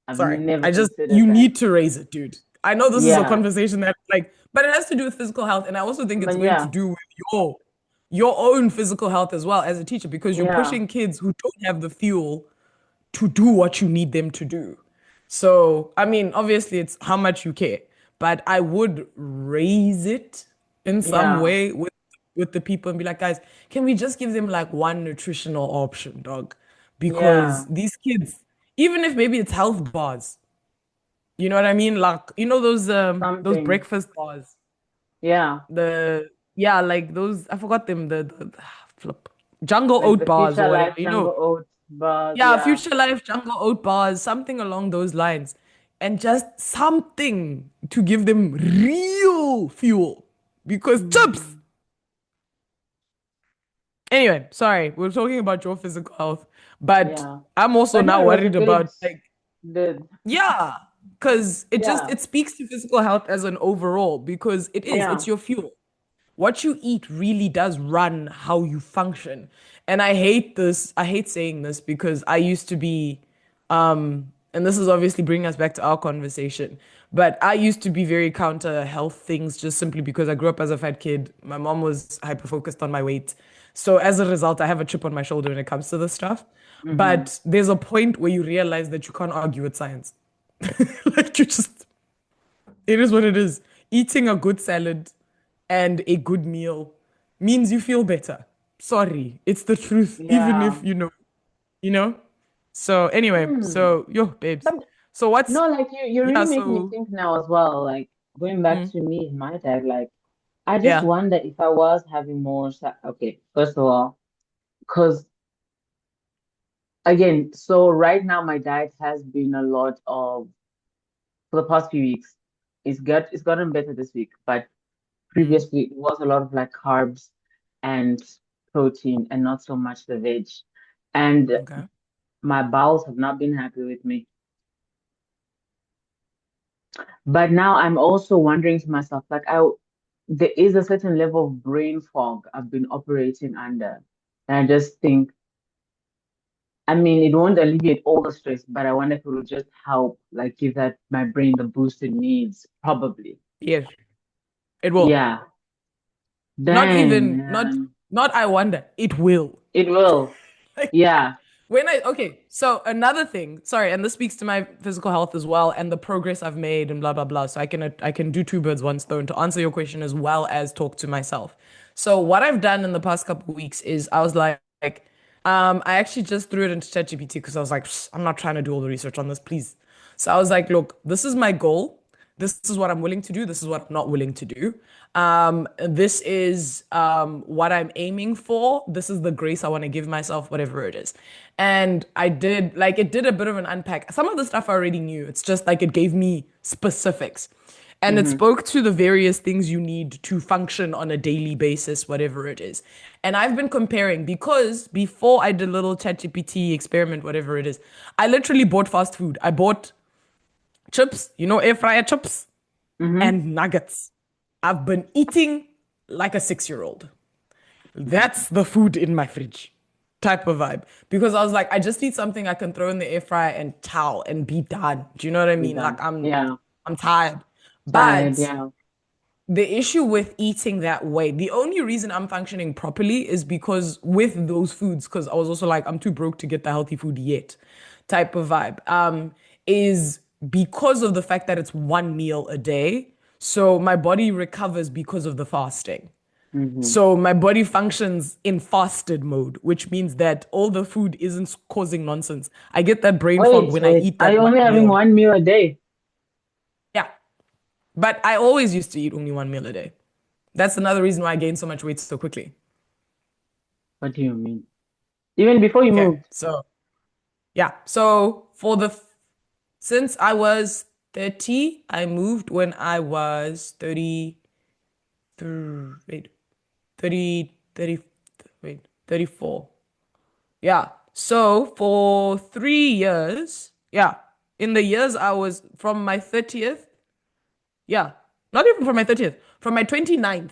I've Sorry. never I just, considered you that. need to raise it, dude. I know this is a Yeah. conversation that, like, but it has to do with physical health. And I also think it's But going to yeah. do with your own physical health as well as a teacher because you're Yeah. pushing kids who don't have the fuel to do what you need them to do. So, I mean, obviously it's how much you care, but I would raise it in some Yeah. way with the people and be like, guys, can we just give them like one nutritional option, dog? Because Yeah. these kids, even if maybe it's health bars, you know what I mean? Like, you know those Something. breakfast bars, Yeah. the yeah, like those I forgot them, flip jungle Like oat the bars or Future whatever, Life you know. Jungle Oats bars. Yeah, Yeah. Future Life, Jungle Oat bars, something along those lines. And just something to give them real fuel. Because chips. Hmm. Anyway, sorry, we're talking about your physical health, but Yeah. I'm also But no, now it was a worried good, about like, the, yeah, because yeah. it speaks to physical health as an overall because Yeah. it's your fuel. What you eat really does run how you function. And I hate saying this because I used to be, and this is obviously bringing us back to our conversation, but I used to be very counter health things just simply because I grew up as a fat kid. My mom was hyper focused on my weight. So as a result, I have a chip on my shoulder when it comes to this stuff. Hmm. But there's a point where you realize that you can't argue with science. Like you just it is what it is. Eating a good salad and a good meal means you feel better. Sorry, it's the truth, even Yeah. if you know. So anyway, Hmm. so yo, babes. But So what's no, like you yeah, really make me so think now as well. Like going back mm, to me and my dad, like I just yeah, wonder if I was having more. Okay, first of all, because again, so right now my diet has been a lot of for the past few weeks. It's gotten better this week, but mm, previously it was a lot of like carbs and protein and not so much the veg. And okay. my bowels have not been happy with me. But now I'm also wondering to myself, like there is a certain level of brain fog I've been operating under. And I just think, I mean, it won't alleviate all the stress, but I wonder if it will just help, like give that my brain the boost it needs, probably. Yes, it will. Yeah. Not Dang, even not man. not I wonder. It will. It will. Like Yeah. when I okay, so another thing, sorry, and this speaks to my physical health as well and the progress I've made and blah blah blah. So I can do two birds one stone to answer your question as well as talk to myself. So what I've done in the past couple of weeks is I was like, I actually just threw it into ChatGPT because I was like, I'm not trying to do all the research on this, please. So I was like, look, this is my goal. this is what I'm willing to do. This is what I'm not willing to do. This is what I'm aiming for. This is the grace I want to give myself, whatever it is. And I did, like, it did a bit of an unpack. Some of the stuff I already knew. It's just like it gave me specifics. And it Mm-hmm. spoke to the various things you need to function on a daily basis, whatever it is. And I've been comparing because before I did a little ChatGPT experiment, whatever it is, I literally bought fast food. I bought chips, air fryer chips Mm-hmm. and nuggets. I've been eating like a 6-year-old. That's the food in my fridge type of vibe. Because I was like, I just need something I can throw in the air fryer and chow and be done. Do you know what I Be mean? Like done. Yeah. I'm tired. Tired. But Yeah. the issue with eating that way, the only reason I'm functioning properly is because with those foods, because I was also like, I'm too broke to get the healthy food yet, type of vibe, is because of the fact that it's one meal a day. So my body recovers because of the fasting. Mm-hmm. So my body functions in fasted mode, which means that all the food isn't causing nonsense. I get that brain fog Wait, when I wait. eat Are that you one only having meal. one meal a day? Yeah. But I always used to eat only one meal a day. That's another reason why I gained so much weight so quickly. What do you mean? Even before you Okay, moved? so yeah, so since I was 30, I moved when I was 33, wait, 30, 30, wait, 34. Yeah, so for 3 years, yeah, in the years I was from my 30th, yeah, not even from my 30th, from my 29th,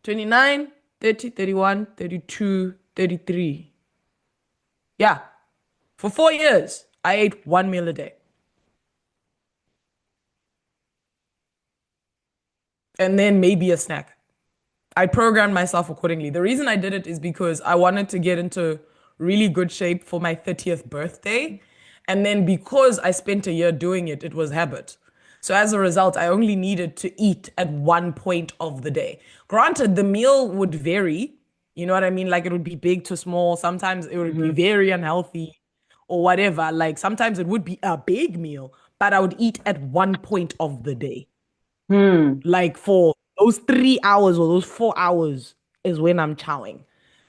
29, 30, 31, 32, 33. Yeah, for 4 years, I ate one meal a day. And then maybe a snack. I programmed myself accordingly. The reason I did it is because I wanted to get into really good shape for my 30th birthday. And then because I spent a year doing it, it was habit. So as a result, I only needed to eat at one point of the day. Granted, the meal would vary. You know what I mean? Like it would be big to small. Sometimes it would be Mm-hmm. very unhealthy or whatever. Like sometimes it would be a big meal, but I would eat at one point of the day. Hmm. Like for those 3 hours or those 4 hours is when I'm chowing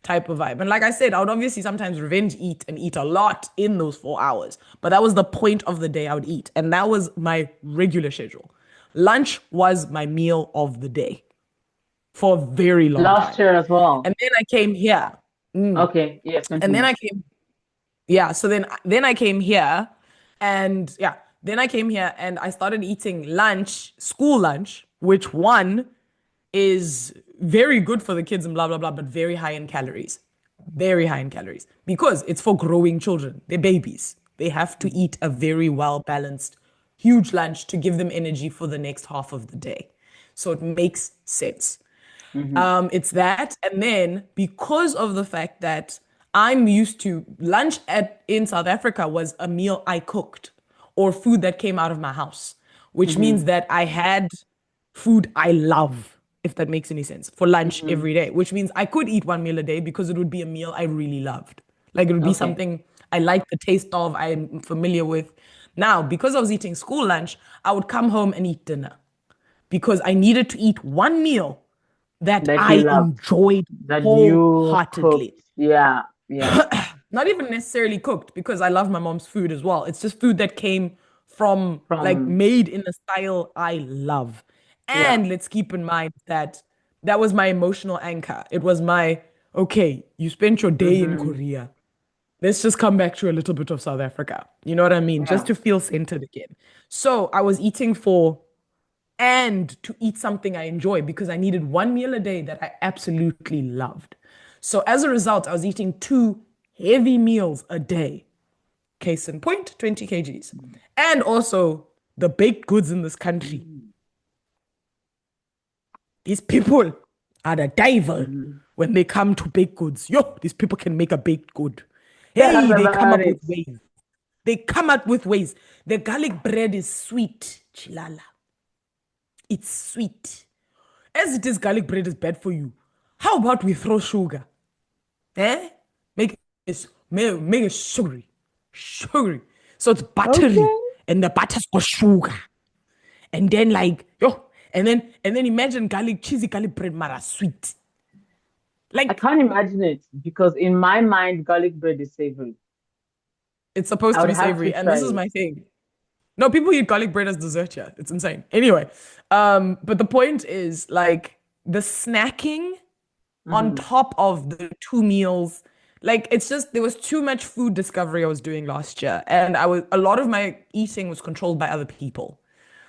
type of vibe. And like I said, I would obviously sometimes revenge eat and eat a lot in those 4 hours. But that was the point of the day I would eat. And that was my regular schedule. Lunch was my meal of the day for a very long Last time. year as well. And then I came here. Okay. Yes, And then continue. I came, yeah, so then I came here and yeah, then I came here and I started eating lunch, school lunch, which one is very good for the kids and blah blah blah, but very high in calories. Very high in calories because it's for growing children. They're babies. They have to Mm-hmm. eat a very well balanced, huge lunch to give them energy for the next half of the day. So it makes sense. Mm-hmm. It's that, and then because of the fact that I'm used to lunch at in South Africa was a meal I cooked or food that came out of my house, which Mm-hmm. means that I had food I love, if that makes any sense, for lunch Mm-hmm. every day, which means I could eat one meal a day because it would be a meal I really loved. Like it would be Okay. something I like the taste of, I'm familiar with. Now, because I was eating school lunch, I would come home and eat dinner because I needed to eat one meal that That you I love, enjoyed that you wholeheartedly. cooked. Yeah. Yeah. Not even necessarily cooked because I love my mom's food as well. It's just food that came from like From, made in a style I love. yeah. And let's keep in mind that that was my emotional anchor. It was my, okay, you spent your day in Mm-hmm. Korea. Let's just come back to a little bit of South Africa. You know what I mean? Just Yeah. to feel centered again. So I was eating for and to eat something I enjoy because I needed one meal a day that I absolutely loved. So as a result, I was eating two heavy meals a day. Case in point, 20 kgs. And also the baked goods in this country. Mm-hmm. These people are the devil Mm-hmm. when they come to baked goods. Yo, these people can make a baked good. Tell us Hey, they come about up with it. ways. They come up with ways. The garlic bread is sweet, chilala. It's sweet. As it is, garlic bread is bad for you. How about we throw sugar? Eh? Make it sugary. Sugary. So it's buttery. Okay. And the butter's got sugar. And then like, yo, and then imagine garlic, cheesy garlic bread, mara sweet. I Like can't imagine it because in my mind, garlic bread is savory. it's supposed I to would be have to savory. And try this is it. my thing. No, people eat garlic bread as dessert, yeah. It's insane. Anyway, but the point is like the snacking on Hmm. top of the two meals. Like it's just there was too much food discovery I was doing last year, and I was a lot of my eating was controlled by other people.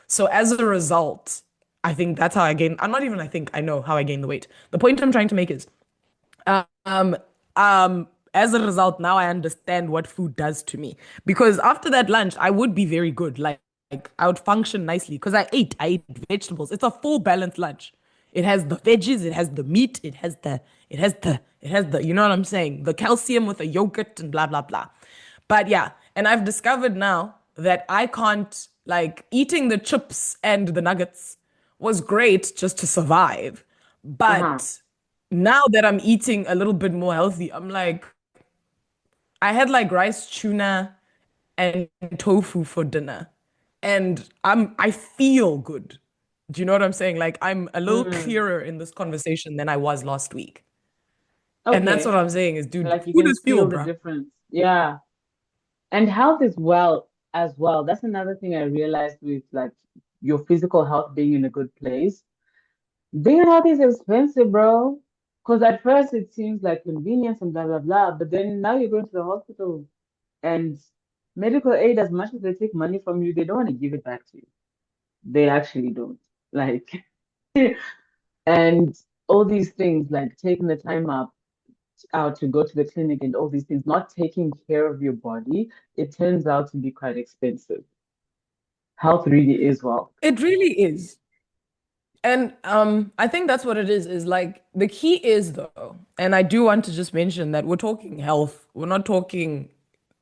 So as a result, I think that's how I gained. I'm not even I think I know how I gained the weight. The point I'm trying to make is um, as a result, now I understand what food does to me. Because after that lunch, I would be very good. Like I would function nicely because I ate vegetables. It's a full balanced lunch. It has the veggies, it has the meat, it has the, you know what I'm saying? The calcium with the yogurt and blah, blah, blah. But yeah, and I've discovered now that I can't, like, eating the chips and the nuggets was great just to survive. Uh-huh. But now that I'm eating a little bit more healthy, I'm like, I had like rice, tuna, and tofu for dinner. And I feel good. Do you know what I'm saying? Like I'm a little Mm. clearer in this conversation than I was last week. And that's what Okay. I'm saying is, dude, Like you food can is fuel, feel the bro. difference. Yeah. And health is well as well. That's another thing I realized with like your physical health being in a good place. Being healthy is expensive, bro. Because at first it seems like convenience and blah blah blah, but then now you're going to the hospital and medical aid, as much as they take money from you, they don't want to give it back to you. They actually don't. Like, and all these things, like taking the time up out to go to the clinic and all these things, not taking care of your body, it turns out to be quite expensive. Health really is well. It really is. And I think that's what it is like the key is though, and I do want to just mention that we're talking health. We're not talking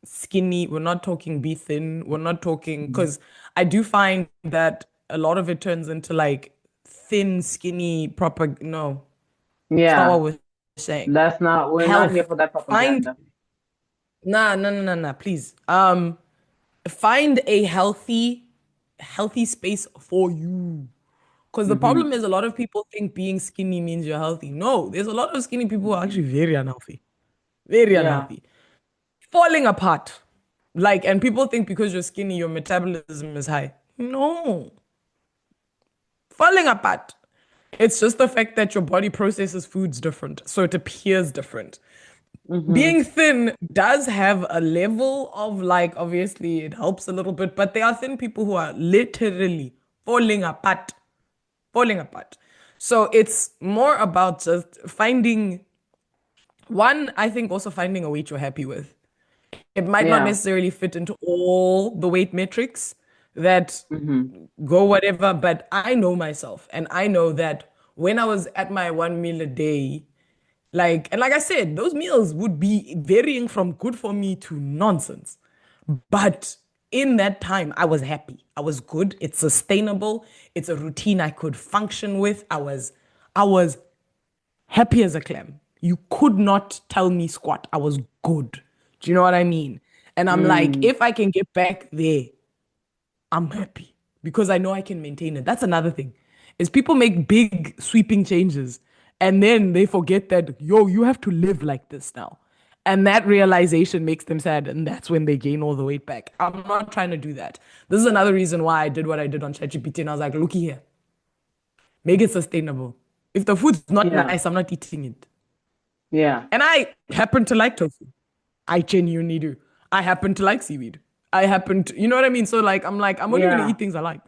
skinny, we're not talking be thin, we're not talking because I do find that a lot of it turns into like thin, skinny, proper no, it's not Yeah, what we're saying. we're not here Health. for that Find propaganda. nah, please. Find a healthy space for you. Because the Hmm. problem is a lot of people think being skinny means you're healthy. No, there's a lot of skinny people who are actually very unhealthy. Very Yeah. unhealthy. Falling apart. Like, and people think because you're skinny, your metabolism is high. No. Falling apart. It's just the fact that your body processes foods different. So it appears different. Hmm. Being thin does have a level of like, obviously, it helps a little bit, but there are thin people who are literally falling apart. Falling apart. So it's more about just finding one, I think also finding a weight you're happy with. It might not Yeah. necessarily fit into all the weight metrics that Hmm. go whatever, but I know myself and I know that when I was at my one meal a day, like, and like I said, those meals would be varying from good for me to nonsense. But in that time, I was happy. I was good. It's sustainable. It's a routine I could function with. I was happy as a clam. You could not tell me squat. I was good. Do you know what I mean? And I'm like, Mm. if I can get back there, I'm happy because I know I can maintain it. That's another thing. Is people make big sweeping changes and then they forget that, yo, you have to live like this now. And that realization makes them sad, and that's when they gain all the weight back. I'm not trying to do that. This is another reason why I did what I did on ChatGPT, and I was like, looky here, make it sustainable. If the food's not Yeah. nice, I'm not eating it. Yeah. And I happen to like tofu. I genuinely do. I happen to like seaweed. I happen to, you know what I mean? So I'm like, I'm only gonna Yeah. eat things I like.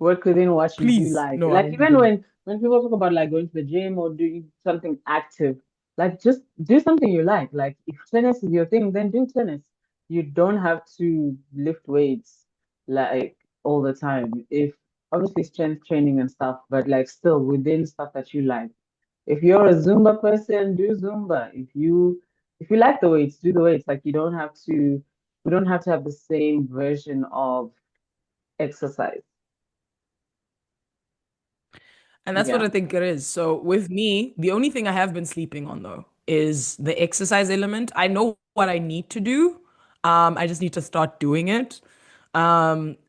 Work within what you do Please. like. No, I Like won't even do that. when people talk about like going to the gym or doing something active, like just do something you like. Like if tennis is your thing, then do tennis. You don't have to lift weights like all the time. If obviously strength training and stuff, but like still within stuff that you like. If you're a Zumba person, do Zumba. If you like the weights, do the weights. Like you don't have to have the same version of exercise. And that's what Yeah. I think it is. So with me, the only thing I have been sleeping on though is the exercise element. I know what I need to do. I just need to start doing it.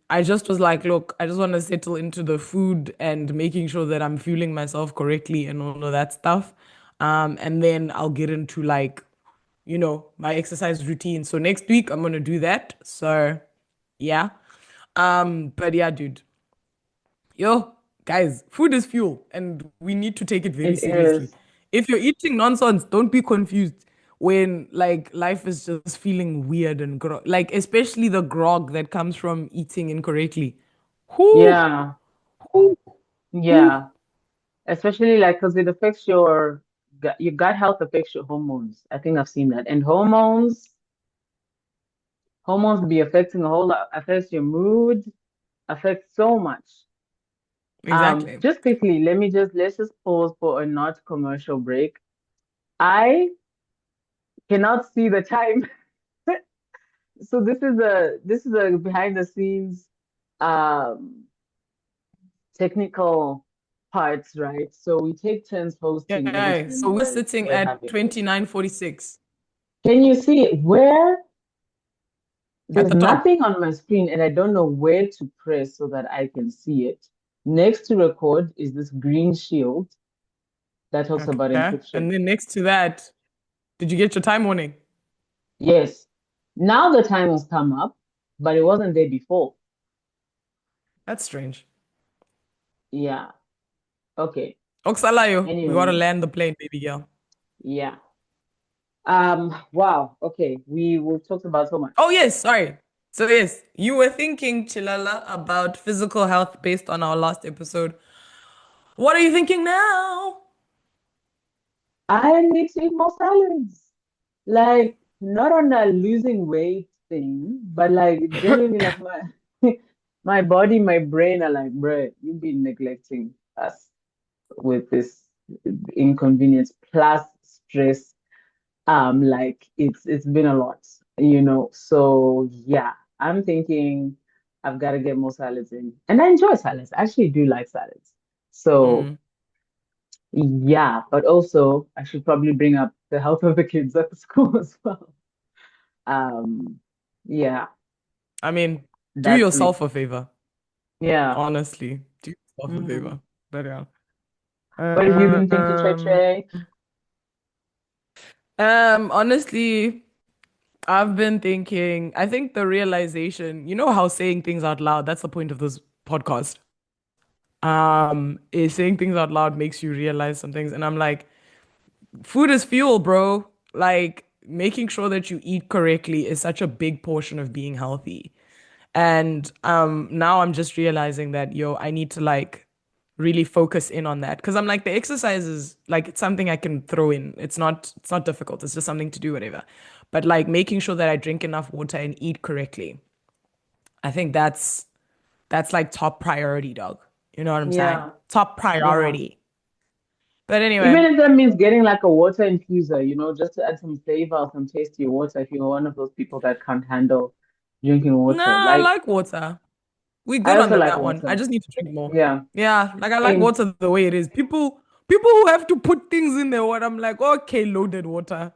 I just was like, look, I just want to settle into the food and making sure that I'm fueling myself correctly and all of that stuff. And then I'll get into like, my exercise routine. So next week I'm gonna do that. So yeah. But yeah, dude. Yo, guys, food is fuel and we need to take it very It seriously. is. If you're eating nonsense, don't be confused when like life is just feeling weird and like especially the grog that comes from eating incorrectly. Whoo, Yeah. whoo, whoo. Yeah. Especially like because it affects your gut health affects your hormones. I think I've seen that. And hormones be affecting a whole lot, affects your mood, affects so much. Exactly. Just quickly, let's just pause for a not commercial break. I cannot see the time. So this is a behind the scenes um technical parts, right? So we take turns hosting every Yeah. So time we're we're sitting we're at having this. 29:46 Can you see it? Where at there's the top. nothing on my screen and I don't know where to press so that I can see it. Next to record is this green shield that talks about Okay. encryption. And then next to that, did you get your time warning? Yes. Now the time has come up, but it wasn't there before. That's strange. Yeah. Okay. Oxalayo, we gotta Anyway, land the plane, baby girl. yeah. Wow. Okay. We've talked about so much. Oh yes, sorry. So yes, you were thinking, Chilala, about physical health based on our last episode. What are you thinking now? I need to eat more salads. Like, not on a losing weight thing, but like genuinely like my my body, my brain are like, bro, you've been neglecting us with this inconvenience plus stress. Like it's been a lot, you know. So yeah, I'm thinking I've got to get more salads in. And I enjoy salads. I actually do like salads. So Mm, yeah, but also I should probably bring up the health of the kids at the school as well. Um, yeah, I mean, do that's me. yourself a favor. Yeah. Honestly, do yourself a Mhm. favor. But yeah. What have you been thinking, Trey Um, Trey? Honestly, I've been thinking, I think the realization, you know how saying things out loud, that's the point of this podcast. Is saying things out loud makes you realize some things. And I'm like, food is fuel, bro. Like making sure that you eat correctly is such a big portion of being healthy. And now I'm just realizing that I need to like really focus in on that because I'm like the exercise is like it's something I can throw in. It's not difficult. It's just something to do whatever. But like making sure that I drink enough water and eat correctly. I think that's like top priority, dog. You know what I'm saying? Yeah, Top yeah. priority. But Even anyway, if that means getting like a water infuser, just to add some flavor or some taste to your water if you're one of those people that can't handle drinking water. nah, I Like, like water. We I good on also like that one. I water. just need to drink more. Yeah, Yeah, like I like same. water the way it is. People who have to put things in their water, I'm like, okay, loaded water.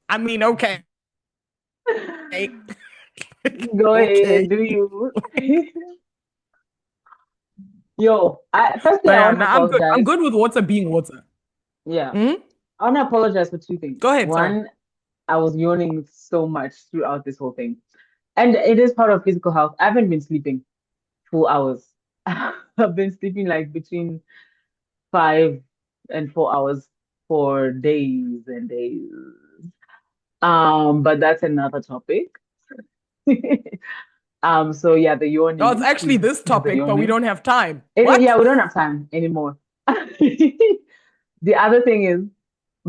I mean, okay. Go Okay. ahead, do you? Yo, firstly, But I yeah, want to nah, I'm good. I'm apologize. good with water being water. Yeah, Hmm? I want to apologize for two things. Go ahead, sorry. One, I was yawning so much throughout this whole thing. And it is part of physical health. I haven't been sleeping full hours. I've been sleeping like between 5 and 4 hours for days and days. But that's another topic. So yeah, the Oh, it's yawning actually this is the topic, but we yawning. don't have time. Yeah, What? we don't have time anymore. The other thing is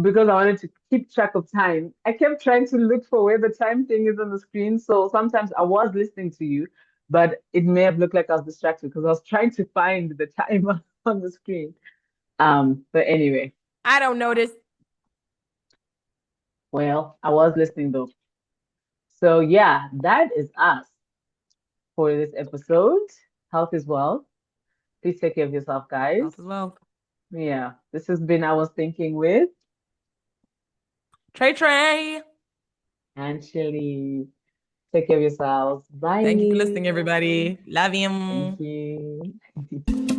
because I wanted to keep track of time, I kept trying to look for where the time thing is on the screen. So sometimes I was listening to you, but it may have looked like I was distracted because I was trying to find the timer on the screen. But anyway, I don't notice. well, I was listening though. So yeah, that is us for this episode. Health is wealth. Please take care of yourself, Health guys. as well. Yeah, this has been I Was Thinking with Trey Trey. Anjali. Take care of yourselves. Bye. Thank you for listening, everybody. Love Thank you. you.